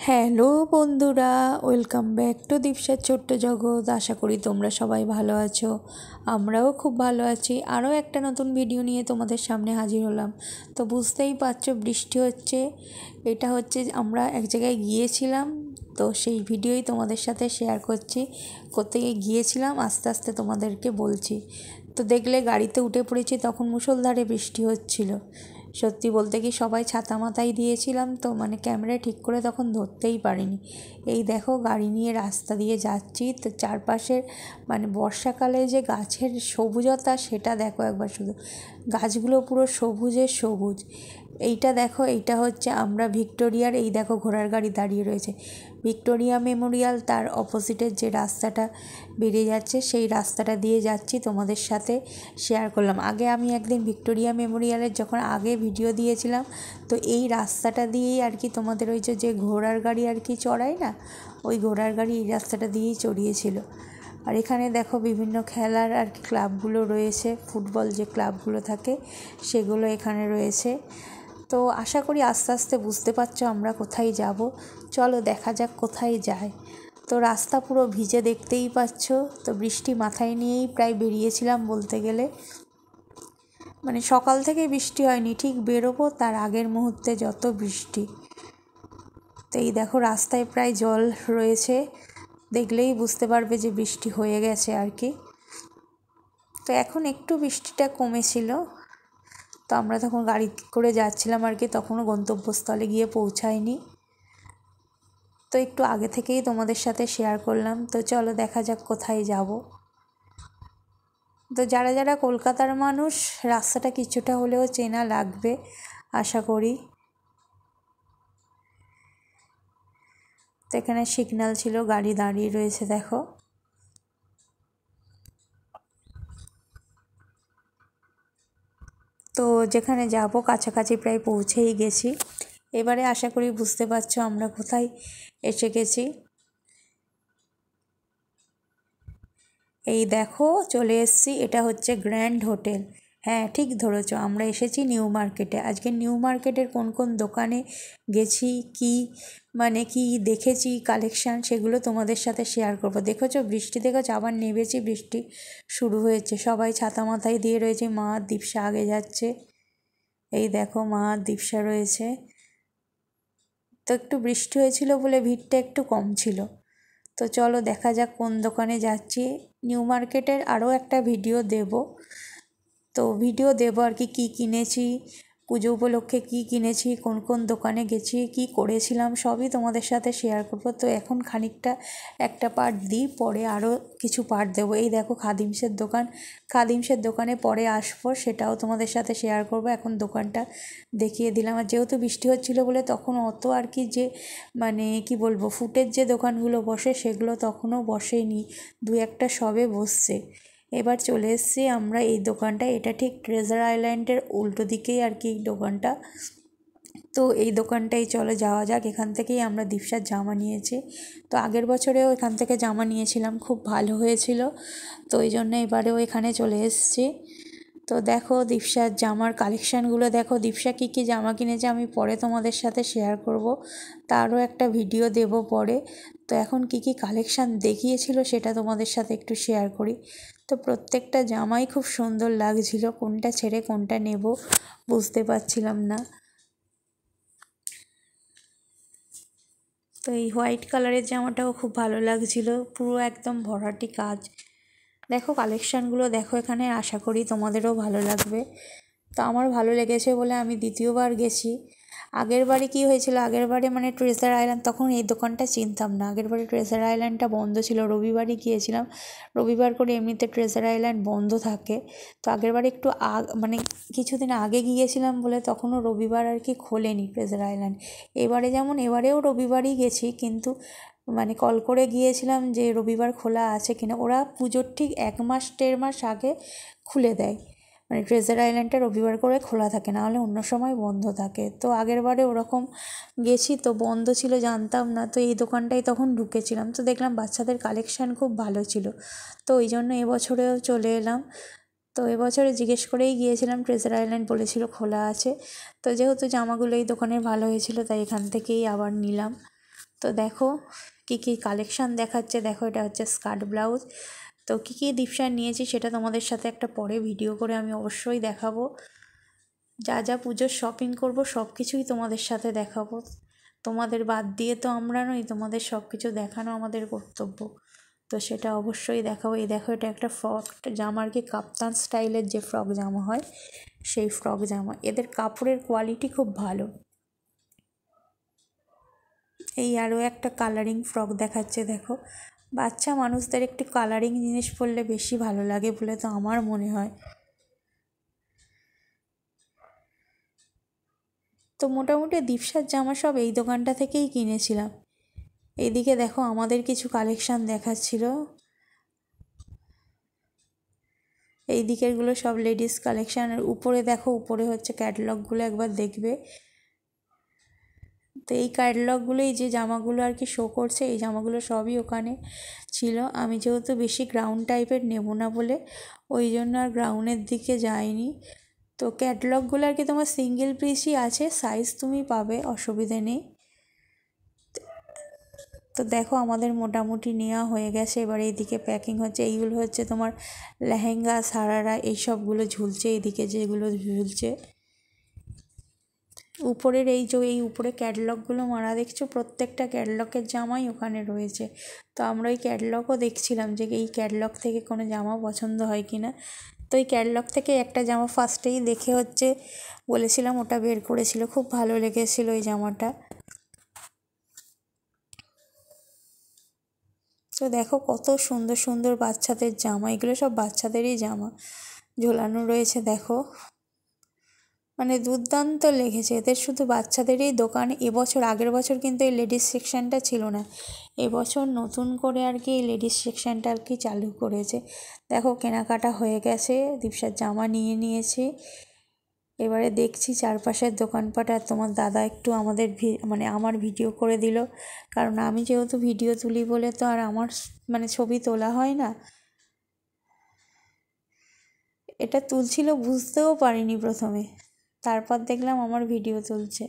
Hello বন্ধুরা, welcome back to দীপসার ছোট্ট জগৎ। আশা করি তোমরা সবাই ভালো আছো। আমরাও খুব ভালো আছি। আরও একটা নতুন ভিডিও নিয়ে তোমাদের সামনে হাজির হলাম। তো বুঝতেই পারছো বৃষ্টি হচ্ছে। এটা হচ্ছে আমরা এক জায়গায় গিয়েছিলাম, তো সেই ভিডিওই তোমাদের সাথে শেয়ার করছি। কোথায় গিয়েছিলাম আস্তে আস্তে তোমাদেরকে বলছি। তো দেখলে গাড়িতে উঠে পড়েছি, তখন মুষলধারে বৃষ্টি হচ্ছিল। সত্যি বলতে কি সবাই ছাতা মাথায় দিয়েছিলাম, তো ক্যামেরা ঠিক করে তখন ধরতেই পারিনি। এই দেখো গাড়ি নিয়ে রাস্তা দিয়ে যাচ্ছি, তো চারপাশের বর্ষাকালে যে গাছের সবুজতা সেটা দেখো একবার শুধু। গাছগুলো পুরো সবুজে সবুজ। এইটা দেখো, এইটা হচ্ছে আমরা ভিক্টোরিয়ার, এই দেখো ঘোড়ার গাড়ি দাঁড়িয়ে রয়েছে। ভিক্টোরিয়া মেমোরিয়াল, তার অপোজিটের যে রাস্তাটা বেরিয়ে যাচ্ছে সেই রাস্তাটা দিয়ে যাচ্ছি, তোমাদের সাথে শেয়ার করলাম। আগে আমি একদিন ভিক্টোরিয়া মেমোরিয়ালের যখন আগে ভিডিও দিয়েছিলাম, তো এই রাস্তাটা দিয়েই আর কি তোমাদের ওই যে ঘোড়ার গাড়ি আর কি চড়াই না, ওই ঘোড়ার গাড়ি এই রাস্তাটা দিয়েই চড়িয়েছিল। আর এখানে দেখো বিভিন্ন খেলার আর কি ক্লাবগুলো রয়েছে, ফুটবল যে ক্লাবগুলো থাকে সেগুলো এখানে রয়েছে। তো আশা করি আস্তে আস্তে বুঝতে পারছো আমরা কোথায় যাব। চলো দেখা যাক কোথায় যায়। তো রাস্তা পুরো ভিজে দেখতেই পাচ্ছ। তো বৃষ্টি মাথায় নিয়েই প্রায় বেরিয়েছিলাম বলতে গেলে। সকাল থেকে বৃষ্টি হয়নি, ঠিক বেরোবো তার আগের মুহূর্তে যত বৃষ্টি। তো এই দেখো রাস্তায় প্রায় জল রয়েছে, দেখলেই বুঝতে পারবে যে বৃষ্টি হয়ে গেছে আর কি। তো এখন একটু বৃষ্টিটা কমেছিল, তো আমরা তখন গাড়ি করে যাচ্ছিলাম আর কি, তখনও গন্তব্যস্থলে গিয়ে পৌঁছায়নি। তো একটু আগে থেকেই তোমাদের সাথে শেয়ার করলাম। তো চলো দেখা যাক কোথায় যাব। তো যারা যারা কলকাতার মানুষ, রাস্তাটা কিছুটা হলেও চেনা লাগবে আশা করি। তো এখানে সিগন্যাল ছিল, গাড়ি দাঁড়িয়ে রয়েছে দেখো। তো যেখানে যাব কাছাকাছি প্রায় পৌঁছেই গেছি। এবারে আশা করি বুঝতে পারছো আমরা কোথায় এসে গেছি। এই দেখো চলে এসেছি, এটা হচ্ছে গ্র্যান্ড হোটেল। হ্যাঁ ঠিক ধরেছো, আমরা এসেছি নিউ মার্কেটে। আজকে নিউ মার্কেটের কোন কোন দোকানে গেছি, কি দেখেছি কালেকশান, সেগুলো তোমাদের সাথে শেয়ার করবো। দেখেছো বৃষ্টি, দেখেছো আবার নেমেছি, বৃষ্টি শুরু হয়েছে। সবাই ছাতা মাথায় দিয়ে রয়েছে, মা আর দীপসা আগে যাচ্ছে। এই দেখো মা আর দীপসা রয়েছে। তো একটু বৃষ্টি হয়েছিল বলে ভিড়টা একটু কম ছিল। তো চলো দেখা যাক কোন দোকানে যাচ্ছি। নিউ মার্কেটের আরও একটা ভিডিও দেব। তো ভিডিও দেবো আর কি কী কিনেছি, পুজো উপলক্ষে কী কিনেছি, কোন কোন দোকানে গেছি, কি করেছিলাম, সবই তোমাদের সাথে শেয়ার করব। তো এখন খানিকটা একটা পার্ট দিই, পরে আরও কিছু পার্ট দেবো। এই দেখো খাদিমসের দোকানে পরে আসবো, সেটাও তোমাদের সাথে শেয়ার করব। এখন দোকানটা দেখিয়ে দিলাম। আর যেহেতু বৃষ্টি হচ্ছিলো বলে তখন অত আর কি যে কি বলবো, ফুটের যে দোকানগুলো বসে সেগুলো তখনও বসেনি, দু একটা সবে বসছে। এবার চলে এসেছি আমরা এই দোকানটা, এটা ঠিক ট্রেজার আইল্যান্ডের উল্টো দিকেই আর কি এই দোকানটা। তো এই দোকানটাই চলে যাওয়া যাক। এখান থেকেই আমরা দীপসার জামা নিয়েছি। তো আগের বছরেও এখান থেকে জামা নিয়েছিলাম, খুব ভালো হয়েছিল। তো এই জন্য এবারেও এখানে চলে এসেছি। তো দেখো দীপসার জামার কালেকশানগুলো দেখো, দীপসা কী কী জামা কিনেছে আমি পরে তোমাদের সাথে শেয়ার করব, তারও একটা ভিডিও দেব পরে। তো এখন কী কী কালেকশান দেখিয়েছিল সেটা তোমাদের সাথে একটু শেয়ার করি। তো প্রত্যেকটা জামাই খুব সুন্দর লাগছিল, কোনটা ছেড়ে কোনটা নেব বুঝতে পারছিলাম না। তো এই হোয়াইট কালারের জামাটাও খুব ভালো লাগছিল, পুরো একদম ভরাটি কাজ। দেখো কালেকশানগুলো দেখো এখানে, আশা করি তোমাদেরও ভালো লাগবে। তো আমার ভালো লেগেছে বলে আমি দ্বিতীয়বার গেছি। আগের বারে কী হয়েছিল, আগের বারে ট্রেজার আইল্যান্ড, তখন এই দোকানটা চিনতাম না। আগের বারে ট্রেজার আইল্যান্ডটা বন্ধ ছিল, রবিবারই গিয়েছিলাম। রবিবার করে এমনিতে ট্রেজার আইল্যান্ড বন্ধ থাকে। তো আগের বারে একটু কিছুদিন আগে গিয়েছিলাম বলে তখনও রবিবার আর কি খোলেনি ট্রেজার আইল্যান্ড। এবারে যেমন এবারেও রবিবারই গেছি, কিন্তু কল করে গিয়েছিলাম যে রবিবার খোলা আছে কিনা। ওরা পুজোর ঠিক 1 মাস 1.5 মাস আগে খুলে দেয়, ট্রেজার আইল্যান্ডটা রবিবার করে খোলা থাকে, নাহলে অন্য সময় বন্ধ থাকে। তো আগের বারে ওরকম গেছি, তো বন্ধ ছিল জানতাম না। তো এই দোকানটায় তখন ঢুকেছিলাম, তো দেখলাম বাচ্চাদের কালেকশান খুব ভালো ছিল। তো ওই জন্য এবছরেও চলে এলাম। তো এবছরে জিজ্ঞেস করেই গিয়েছিলাম, ট্রেজার আইল্যান্ড বলেছিল খোলা আছে। তো যেহেতু জামাগুলো এই দোকানে ভালো হয়েছিল, তাই এখান থেকেই আবার নিলাম। তো দেখো কী কী কালেকশান দেখাচ্ছে, দেখো এটা হচ্ছে স্কার্ট ব্লাউজ। তো কী কী দীপশা নিয়েছি সেটা তোমাদের সাথে একটা পরে ভিডিও করে আমি অবশ্যই দেখাবো। যা যা পুজোর শপিং করব সব কিছুই তোমাদের সাথে দেখাবো। তোমাদের বাদ দিয়ে তো আমরা নই, তোমাদের সব কিছু দেখানো আমাদের কর্তব্য, তো সেটা অবশ্যই দেখাবো। এই দেখো এটা একটা ফ্রক জামা আর কি, কাপ্তান স্টাইলের যে ফ্রক জামা হয় সেই ফ্রক জামা। এদের কাপড়ের কোয়ালিটি খুব ভালো। এই আরও একটা কালারিং ফ্রক দেখাচ্ছে, দেখো বাচ্চা মানুষদের একটু কালারিং জিনিস পরলে বেশি ভালো লাগে বলে তো আমার মনে হয়। তো মোটামুটি দীপসার জামা সব এই দোকানটা থেকেই কিনেছিলাম। এইদিকে দেখো আমাদের কিছু কালেকশান দেখাচ্ছিল, এই দিকেরগুলো সব লেডিস কালেকশান। আর উপরে দেখো, উপরে হচ্ছে ক্যাটালগুলো একবার দেখবে। তো এই ক্যাটালগুলোই যে জামাগুলো আর কি শো করছে, এই জামাগুলো সবই ওখানে ছিল। আমি যেহেতু বেশি গ্রাউন্ড টাইপের নেব না বলে ওই জন্য আর গ্রাউন্ডের দিকে যাইনি। তো ক্যাটালগুলো আর কি তোমার সিঙ্গেল পিসই আছে, সাইজ তুমি পাবে, অসুবিধে নেই। তো দেখো আমাদের মোটামুটি নেওয়া হয়ে গেছে, এবার এইদিকে প্যাকিং হচ্ছে। এইগুলো হচ্ছে তোমার লেহেঙ্গা, সারারা, এইসবগুলো ঝুলছে এইদিকে, যেগুলো ঝুলছে উপরের এই উপরে ক্যাটালগুলো মারা দেখছো, প্রত্যেকটা ক্যাটালগের জামাই ওখানে রয়েছে। তো আমরা ওই ক্যাটালগও দেখছিলাম যে এই ক্যাটালগ থেকে কোনো জামা পছন্দ হয় কি না। তো এই ক্যাটালগ থেকে একটা জামা ফার্স্টেই দেখে হচ্ছে বলেছিলাম, ওটা বের করেছিল, খুব ভালো লেগেছিলো ওই জামাটা। তো দেখো কত সুন্দর সুন্দর বাচ্চাদের জামা, এগুলো সব বাচ্চাদেরই জামা ঝোলানো রয়েছে। দেখো মানে দুর্দান্ত লেগেছে এদের, শুধু বাচ্চাদেরই দোকান। এবছর, আগের বছর কিন্তু এই লেডিস সেকশানটা ছিল না, এবছর নতুন করে আর কি এই লেডিস সেকশানটা আর কি চালু করেছে। দেখো কেনাকাটা হয়ে গেছে, দীপসার জামা নিয়ে নিয়েছি। এবারে দেখছি চারপাশের দোকানপাট। আর তোমার দাদা একটু আমাদের মানে আমার ভিডিও করে দিল, কারণ আমি যেহেতু ভিডিও তুলি বলে তো আর আমার মানে ছবি তোলা হয় না। এটা তুলছিল বুঝতেও পারিনি প্রথমে, তারপর দেখলাম আমার ভিডিও তুলছে।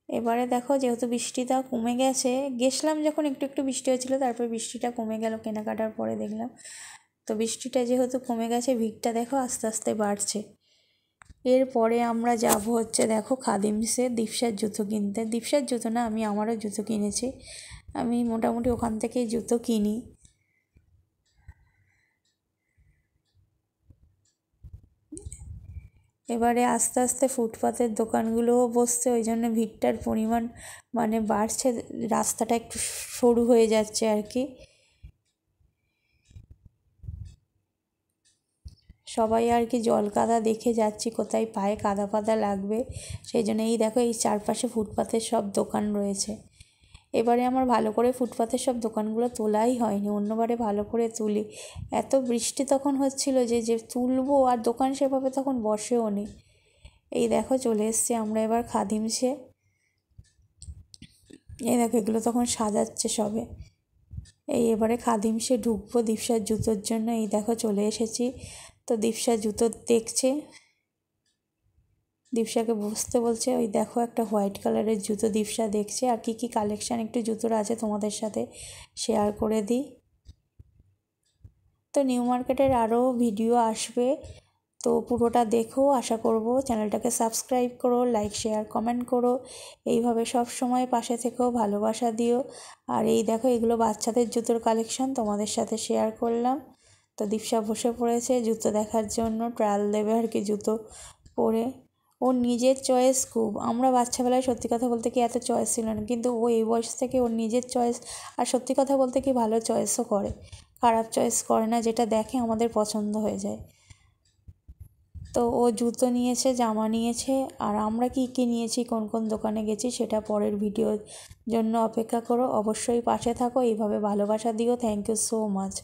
এবারে দেখো যেহেতু বৃষ্টিটা কমে গেছে, গেছিলাম যখন একটু একটু বৃষ্টি হচ্ছিল, তারপর বৃষ্টিটা কমে গেল কেনাকাটার পরে দেখলাম। তো বৃষ্টিটা যেহেতু কমে গেছে, ভিড়টা দেখো আস্তে আস্তে বাড়ছে। এরপরে আমরা যাব হচ্ছে দেখো খাদিমসে দীপসার জুতো কিনতে। দীপসার জুতো না, আমি আমারও জুতো কিনেছি, আমি মোটামুটি ওখান থেকেই জুতো কিনি। এবারে আস্তে আস্তে ফুটপাতের দোকানগুলোও বসছে, ওই জন্য ভিড়টার পরিমাণ মানে বাড়ছে, রাস্তাটা একটু সরু হয়ে যাচ্ছে আর কি। সবাই আর কি জল কাদা দেখে যাচ্ছি কোথায় পায়ে কাদা ফাদা লাগবে, সেই জন্য এই দেখো এই চারপাশে ফুটপাতের সব দোকান রয়েছে। এবারে আমার ভালো করে ফুটপাতের সব দোকানগুলো তোলাই হয়নি, অন্যবারে ভালো করে তুলি। এত বৃষ্টি তখন হচ্ছিল যে যে তুলবো, আর দোকান সেভাবে তখন বসেও নি। এই দেখো চলে এসছি আমরা এবার খাদিমসে। এই দেখো এগুলো তখন সাজাচ্ছে সবে। এই এবারে খাদিমসে ঢুকবো দীপসার জুতোর জন্য। এই দেখো চলে এসেছি। তো দীপসা জুতো দেখছে, দীপসাকে বসতে বলছে। ওই দেখো একটা হোয়াইট কালারের জুতো দীপসা দেখছে। আর কি কি কালেকশান একটু জুতোর আছে তোমাদের সাথে শেয়ার করে দিই। তো নিউ মার্কেটের আরও ভিডিও আসবে, তো পুরোটা দেখো। আশা করব চ্যানেলটাকে সাবস্ক্রাইব করো, লাইক শেয়ার কমেন্ট করো, এইভাবে সব সময় পাশে থেকেও ভালোবাসা দিও। আর এই দেখো এগুলো বাচ্চাদের জুতোর কালেকশান তোমাদের সাথে শেয়ার করলাম। তো দীপসা বসে পড়েছে জুতো দেখার জন্য, ট্রায়াল দেবে আর কি জুতো পরে। ওর নিজের চয়েস খুব, আমরা বাচ্চাবেলায় সত্যি কথা বলতে কি এত চয়েস ছিল না, কিন্তু ও এই বয়স থেকে ওর নিজের চয়েস, আর সত্যি কথা বলতে কি ভালো চয়েসও করে, খারাপ চয়েস করে না, যেটা দেখে আমাদের পছন্দ হয়ে যায়। তো ও জুতো নিয়েছে, জামা নিয়েছে, আর আমরা কী কী নিয়েছি, কোন কোন দোকানে গেছি, সেটা পরের ভিডিওর জন্য অপেক্ষা করো। অবশ্যই পাশে থাকো, এইভাবে ভালোবাসা দিও। Thank you so much.